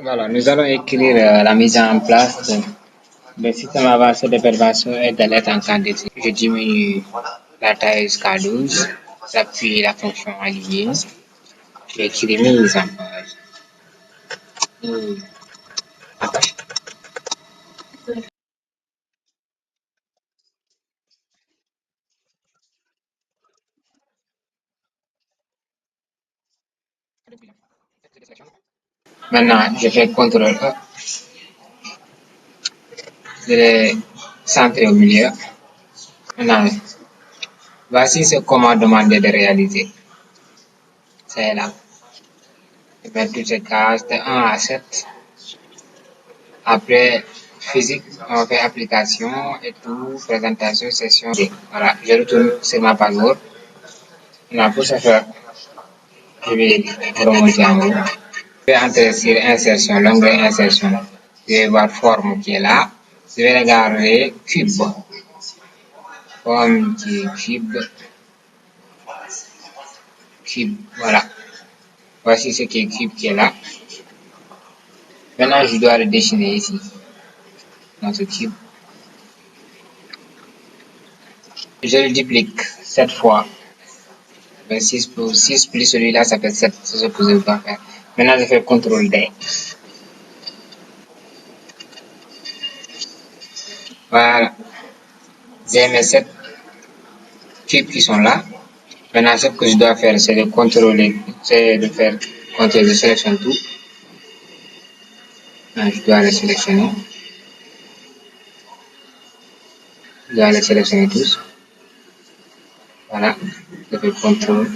Voilà, nous allons écrire la mise en place d'un système avancé de prévention et d'alerte en cas d'échec. Je diminue la taille jusqu'à 12, j'appuie la fonction alliée, j'écris mise en page. Mise en page. Maintenant, je fais CTRL E, je les centre au milieu. Maintenant, voici ce qu'on m'a demandé de réaliser. C'est là. Je mets toutes ces cases de 1 à 7. Après, physique, on fait application et tout, présentation, session. Voilà, je retourne sur ma page Word. Maintenant, pour ce faire, je vais remonter en haut. Je vais entrer sur insertion, l'onglet insertion. Je vais voir forme qui est là. Je vais regarder cube. Forme qui est cube. Cube, voilà. Voici ce qui est cube qui est là. Maintenant, je dois le dessiner ici, dans ce cube. Je le duplique 7 fois. 6 plus 6 plus celui-là, ça fait 7. C'est ce que je dois faire. Maintenant, je fais CTRL D. Voilà. J'ai mes 7 cubes qui sont là. Maintenant, ce que je dois faire, c'est de contrôler, c'est de faire CTRL, je sélectionne tout. Je dois les sélectionner. Je dois les sélectionner tous. Voilà. Je fais CTRL.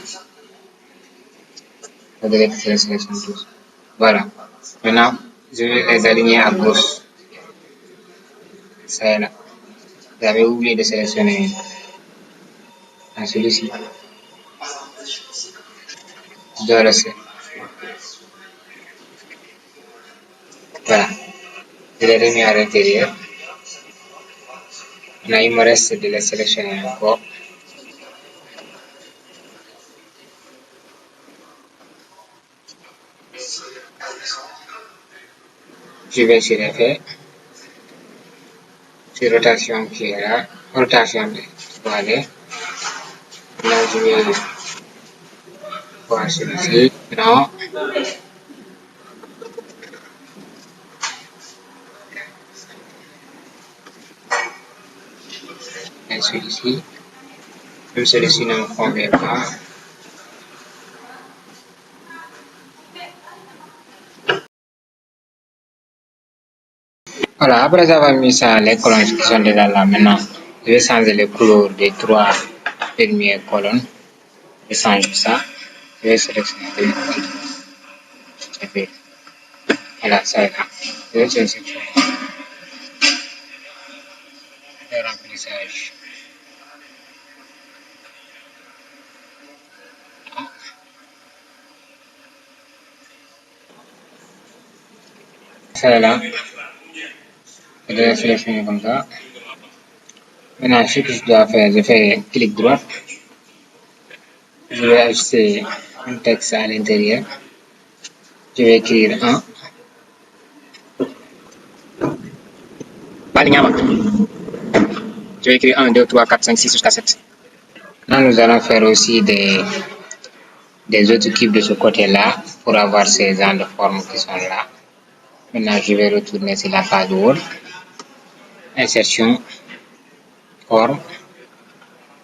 Je les sélectionne tous. Voilà. Maintenant, je vais les aligner à gauche. C'est là. J'avais oublié de sélectionner celui-ci. Je dois le sélectionner. Voilà. Je l'ai remis à l'intérieur. Maintenant, il me reste de les sélectionner encore. Je vais sur effet, sur rotation qui est là, rotation de aller. Là, je vais voir celui-ci. Non. Et celui-ci. Même celui-ci ne me convient pas. Voilà, après avoir mis ça, les colonnes qui sont déjà là, maintenant, je vais changer les couleurs des 3 premières colonnes. Je change ça. Je vais sélectionner les colonnes. Voilà, ça est là. Je vais sélectionner le remplissage. Ça est là. Je vais sélectionner comme ça. Maintenant, ce que je dois faire, je fais clic droit. Je vais ajouter un texte à l'intérieur. Je vais écrire 1. Je vais écrire 1, 2, 3, 4, 5, 6 jusqu'à 7. Là, nous allons faire aussi des autres cubes de ce côté-là pour avoir ces genres de formes qui sont là. Maintenant, je vais retourner sur la page Word. Insertion, forme,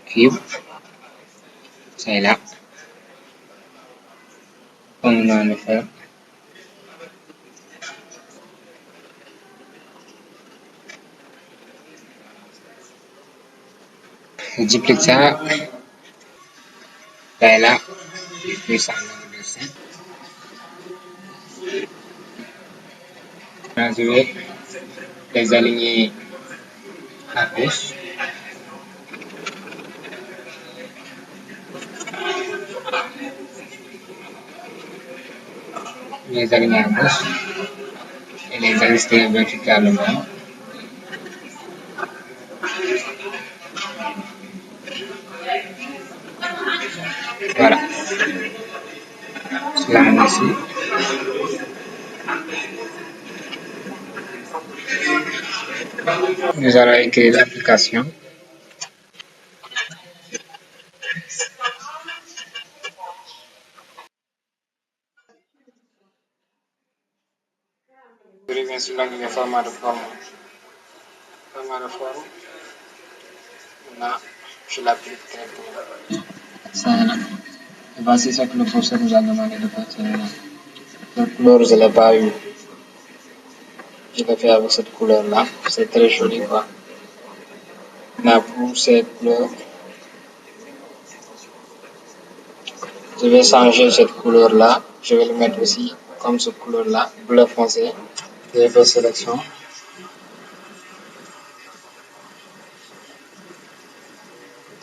cube. C'est là. Comme nous allons le faire. Je duplique ça. C'est là. Puis ça, je vais les aligner à gauche. Les aligner à gauche et les ajuster verticalement. Voilà. Là ici. Nous allons écrire l'application. Je reviens sur l'onglet format de forme. Format de forme. Là, je l'applique directement. Ça là. Et voici ce que le professeur nous a demandé de faire. La couleur, je ne l'ai pas eu. Je l'ai fait avec cette couleur-là. C'est très joli, quoi. Là, pour cette couleur, je vais changer cette couleur-là. Je vais le mettre aussi comme cette couleur-là, bleu foncé. Je vais faire sélection.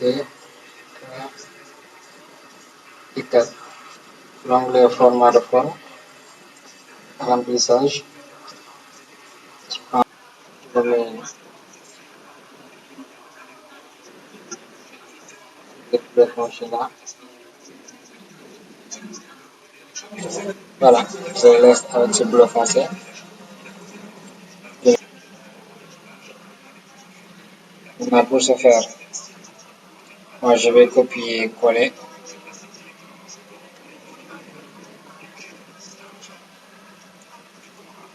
Deux, trois, et quatre. L'onglet format de forme, remplissage. Je mets le bleu foncé là. Voilà, je laisse avec ce bleu foncé. Maintenant, pour ce faire, moi je vais copier et coller.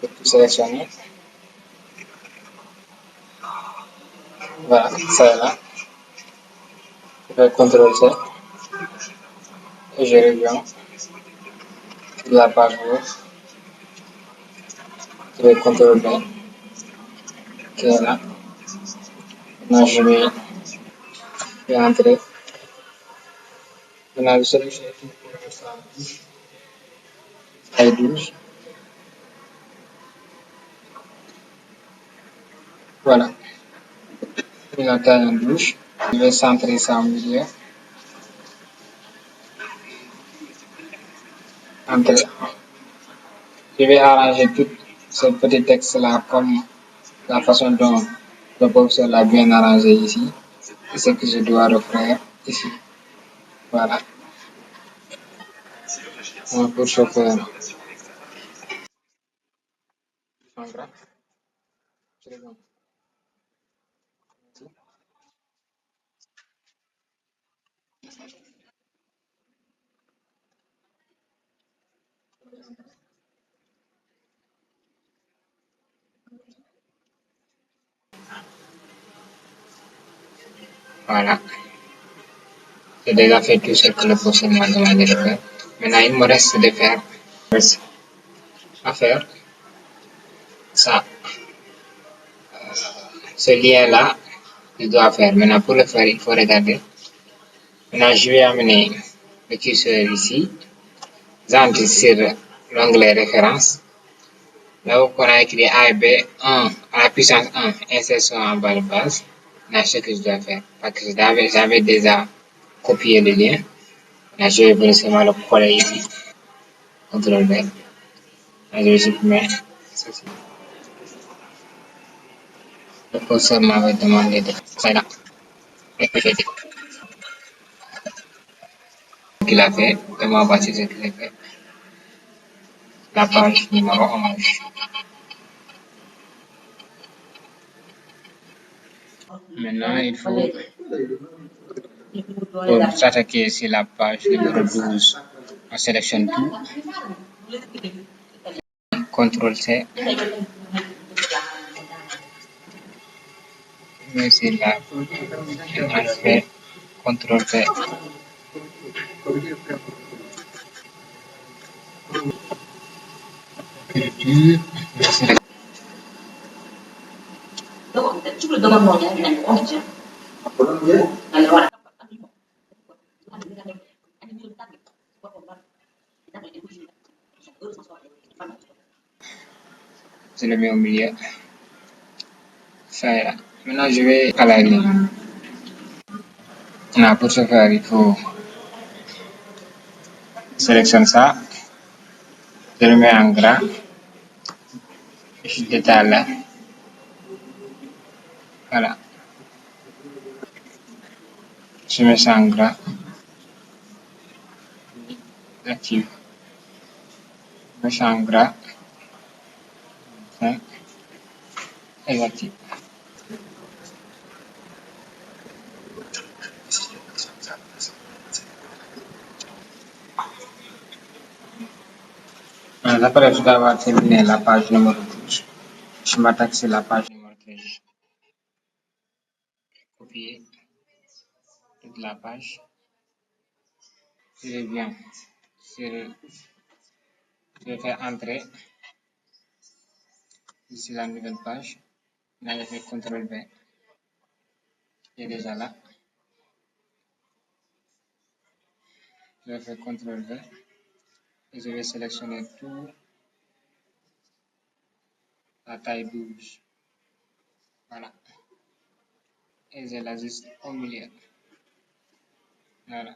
Je vais tout sélectionner. Voilà, ça est là. Je vais CTRL-C et je reviens sur la page gauche. Je vais CTRL-V qui est là. Maintenant, je vais entrer. Maintenant, je sélectionne tout pour l'instant. Taille 12. Voilà, la taille en 12. Je vais centrer ça au milieu. Entrer. Je vais arranger tout ce petit texte-là comme la façon dont le professeur l'a bien arrangé ici. C'est ce que je dois refaire ici. Voilà. Pour ce faire, voilà. J'ai déjà fait tout ce que le professeur m'a demandé de faire. Maintenant, il me reste de faire à faire ça. Ce lien-là, je dois faire. Maintenant, pour le faire, il faut regarder. Maintenant, je vais amener le curseur ici. J'entre sur l'onglet référence. Là où on a écrit A et B, 1 à la puissance 1, insertion en bas de base. Là, ce que je dois faire. Parce que j'avais déjà copié le lien. Là, je vais venir seulement le coller ici. CTRL V. Là, je vais supprimer ceci. Le professeur m'avait demandé de faire ça là. Et que j'ai dit qu'il a fait. Et moi, voici ce qu'il a fait. La page numéro 11. Maintenant, il faut s'attaquer sur la page numéro 12. On sélectionne tout. CTRL-C. Mais c'est là. On fait CTRL-V. Je le mets au milieu. Ça est là. Maintenant, je vais à la ligne. Pour ce faire, il faut sélectionner ça. Je le mets en gras. Je détaille là. Voilà. Je mets ça en gras. J'active. Je mets ça en gras. Et j'active. Après avoir terminé la page numéro 12, je m'attaque sur la page numéro 13. Copier toute la page. Je viens sur, je vais faire entrer ici la nouvelle page. Là, je fais CTRL V. Il est déjà là. Je vais faire CTRL V et je vais sélectionner tout la taille 12. Voilà. Et je l'ajuste au milieu. Voilà.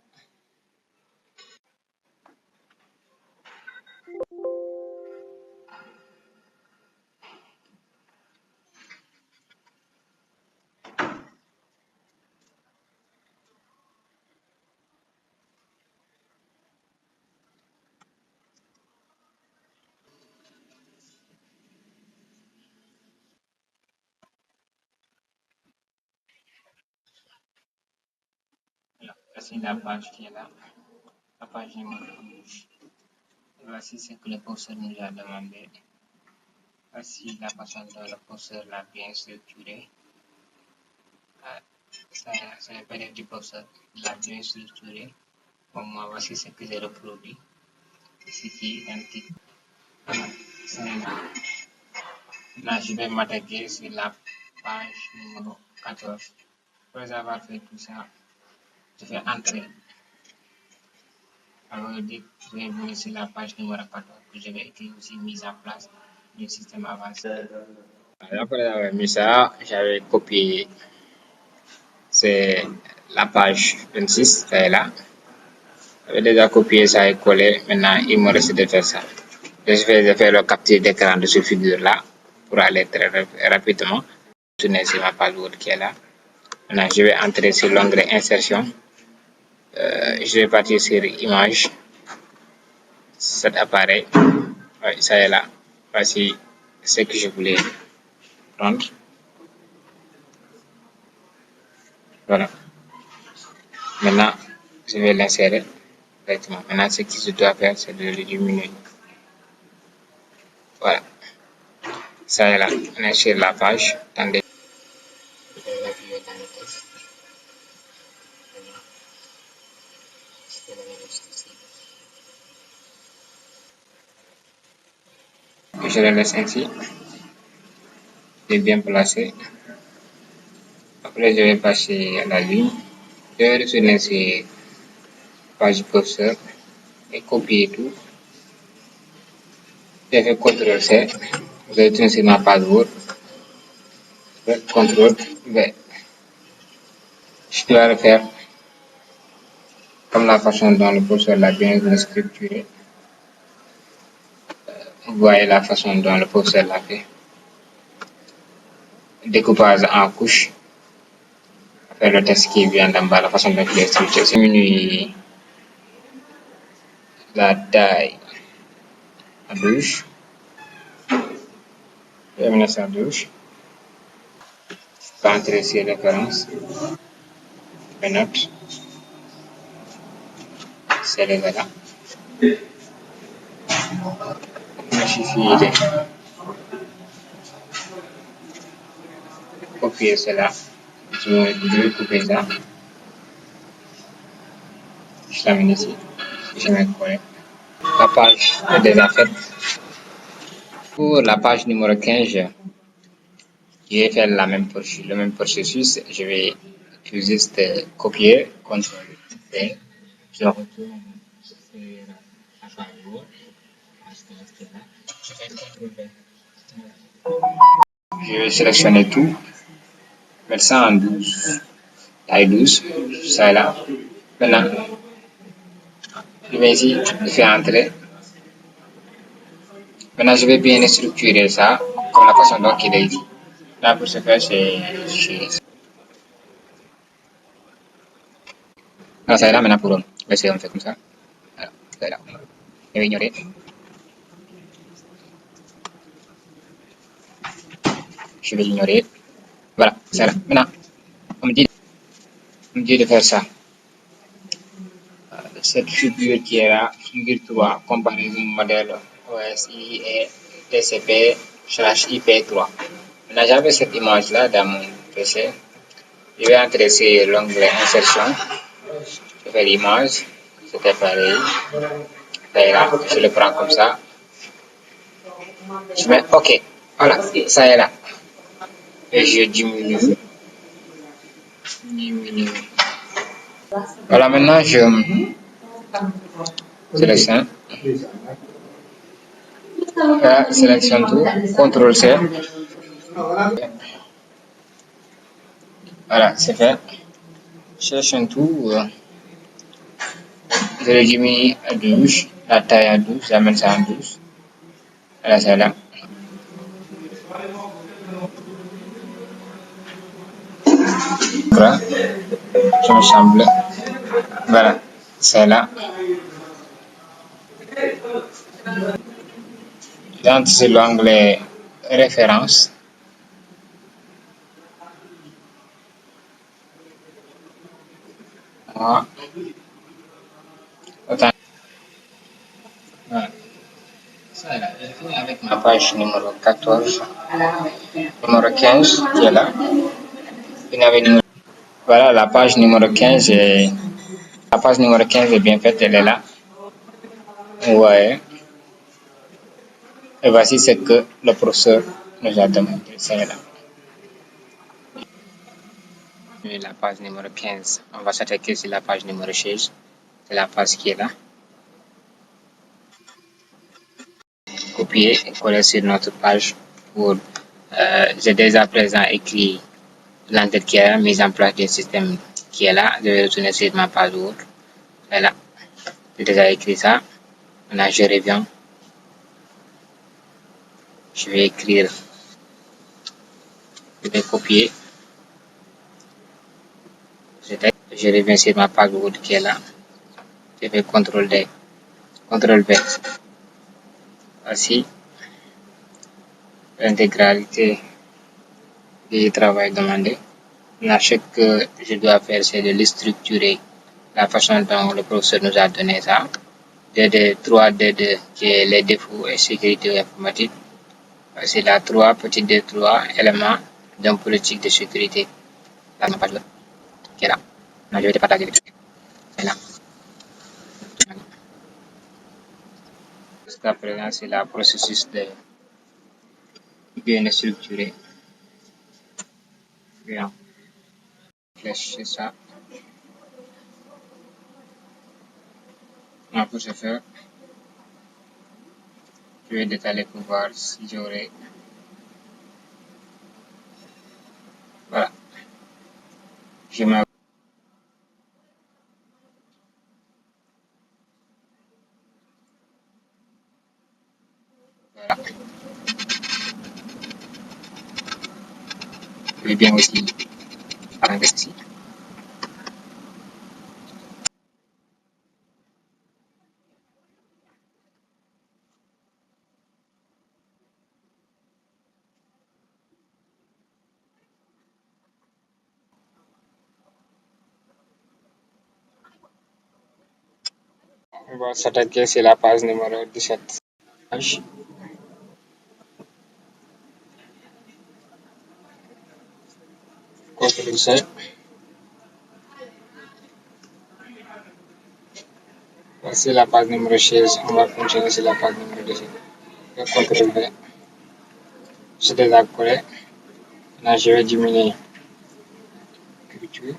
Voici la page qui est là. La page numéro 12. Voici ce que le professeur nous a demandé. Voici la façon dont le professeur l'a bien structuré. Ça le PDF du professeur l'a bien structuré. Pour moi, voici ce que j'ai reproduit. Ici qui est identique. Là, je vais m'attaquer sur la page numéro 14. Après avoir fait tout ça, je fais entrer. Alors, je vais venir sur la page numéro 14. Je vais écrire aussi mise en place du système avancé. Après avoir mis ça, j'avais copié c'est la page 26, ça est là. J'avais déjà copié ça et collé. Maintenant, il me reste de faire ça. Je vais faire le capture d'écran de cette figure-là pour aller très rapidement. Tourner sur ma page web qui est là. Maintenant, je vais entrer sur l'onglet insertion. Je vais partir sur image. Cet appareil. Oui, ça est là. Voici ce que je voulais prendre. Voilà. Maintenant, je vais l'insérer directement. Maintenant, ce que je dois faire, c'est de le diminuer. Voilà. Ça est là. On est sur la page. Attendez. Je vais l'appuyer dans le texte. Je le laisse ainsi. Il est bien placé. Après, je vais passer à la ligne. Je vais retourner sur la page professeur et copier tout. Je fais CTRL C. Je vais retourner sur ma page Word. CTRL V. Je dois le faire comme la façon dont le professeur l'a bien structuré. Vous voyez la façon dont le professeur l'a fait. Découpage en couches. Après le texte qui vient d'en bas, la façon dont il est structuré. C'est diminuer la taille à 12. Je vais mettre ça à 12. Je vais entrer sur référence. Mes notes. C'est les là. Il suffit de copier cela. Je vais couper ça. Je l'amène ici. Je mets coller. La page est déjà faite. Pour la page numéro 15, je vais faire le même processus. Je vais juste copier, CTRL V. Je retourne sur la page web. Je fais CTRL V. Je vais sélectionner tout. Mettre ça en 12. Taille 12. Ça est là. Maintenant, je vais ici, je fais entrer. Maintenant, je vais bien structurer ça comme la façon dont il est ici. Là, pour ce faire, alors, ça est là maintenant pour essayer, on fait comme ça. Alors, ça est là. Je vais ignorer. Je vais l'ignorer. Voilà, c'est là. Maintenant, on me dit de faire ça. Cette figure qui est là, figure 3, comparaison modèle OSI et TCP/IP3. Maintenant, j'avais cette image-là dans mon PC. Je vais entrer sur l'onglet insertion. Je fais l'image. C'était pareil. Ça est là. Je le prends comme ça. Je mets OK. Voilà, ça est là. Et je diminue. Voilà, maintenant je sélectionne. Voilà, sélectionne tout. CTRL C. Voilà, c'est fait. Je sélectionne tout. Je le diminue à 12. La taille à 12. J'amène ça à 12. Voilà, c'est là. Voilà. Je me semble. Voilà, c'est là. J'entre sur l'onglet référence. Voilà. Voilà. Ça est là. Je fais avec ma page numéro 14, numéro 15 qui est là. Voilà, la page numéro 15 est, la page numéro 15 est bien faite, elle est là. Ouais. Et voici ce que le professeur nous a demandé. C'est là. Et la page numéro 15. On va s'attaquer sur la page numéro 16. C'est la page qui est là. Copier et coller sur notre page pour j'ai déjà présent écrit l'entête qui est là, mise en place du système qui est là. Je vais retourner sur ma page Word. Voilà. J'ai déjà écrit ça. Maintenant, je reviens. Je vais écrire. Je vais copier. Je reviens sur ma page Word qui est là. Je fais CTRL D. CTRL V. Voici l'intégralité du travail demandé. Là, ce que je dois faire, c'est de le structurer la façon dont le professeur nous a donné ça. DD3, D2, qui est les défauts et sécurité informatique. C'est la 3, petit D3, éléments d'un politique de sécurité. Là, ma page qui est là. Là, je vais te partager le truc. C'est là. Jusqu'à présent, c'est le processus de bien structuré. Bien. Flèche, c'est ça. Maintenant, pour ce faire, je vais détailler pour voir si j'aurai. Voilà. Je mets. Voilà. Je vais bien aussi arranger ceci. On va s'attaquer sur la page numéro 17. Page. CTRL C. Voici la page numéro 16. On va continuer sur la page numéro 17. CTRL V. C'est déjà collé. Là, je vais diminuer culture.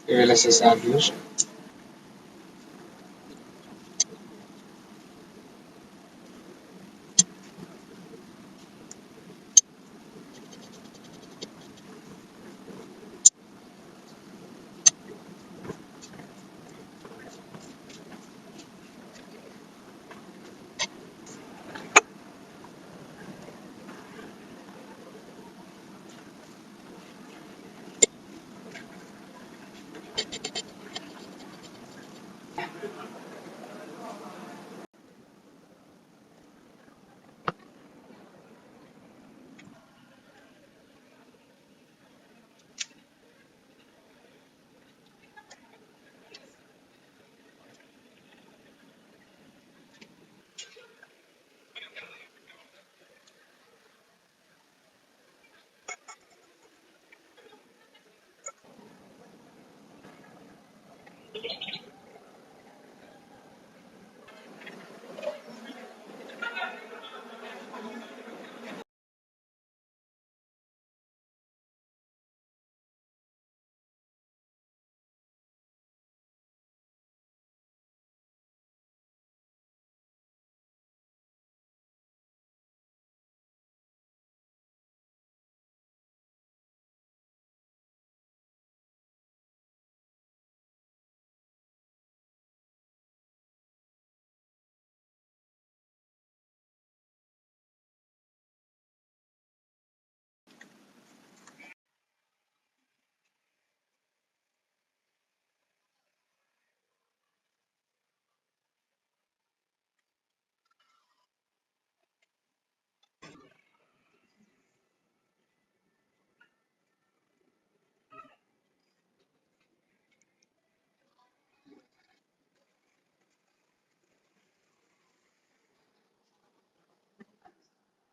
Je vais laisser ça à 12.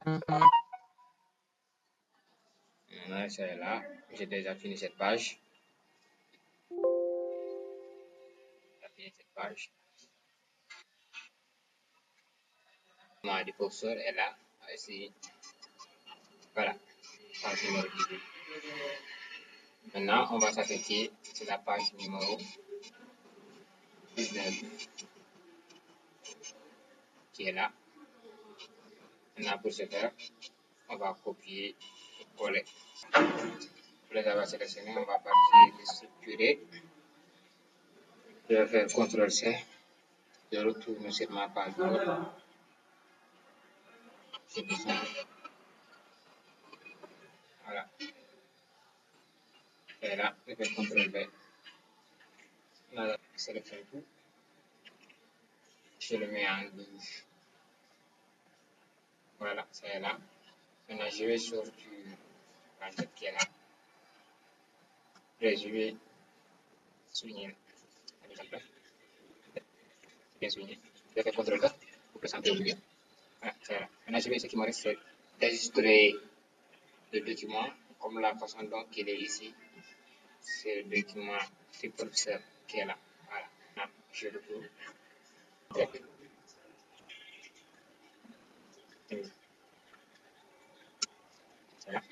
Voilà, c'est là. J'ai déjà fini cette page. J'ai fini cette page. Ma curseur est là. Ici. Voilà. Page numéro 18. Maintenant, on va s'attaquer sur la page numéro 19 qui est là. Maintenant, pour ce faire, on va copier et coller. Pour les avoir sélectionnés, on va partir de structurer. Je vais faire CTRL-C. Je retourne sur ma page web. Voilà. Et là, je fais CTRL-V. Là, je sélectionne tout. Je le mets en rouge. Voilà, c'est là. Maintenant, je vais sur du paquet qui est là. Et je vais souligner. Par exemple, bien souligné. Je vais faire CTRL-V pour que ça me oublie. Voilà, c'est là. Maintenant, je vais, ce qui me reste, c'est d'enregistrer le document comme la façon dont il est ici. C'est le document du professeur qui est là. Voilà. Maintenant, je le trouve. Voilà.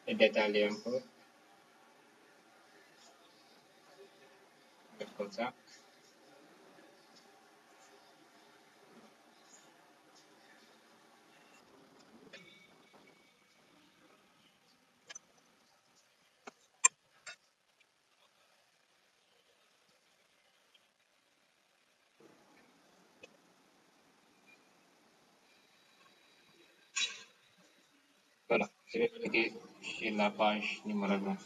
Et d'étaler un peu, comme ça. Voilà, je vais cliquer sur la page numéro 20.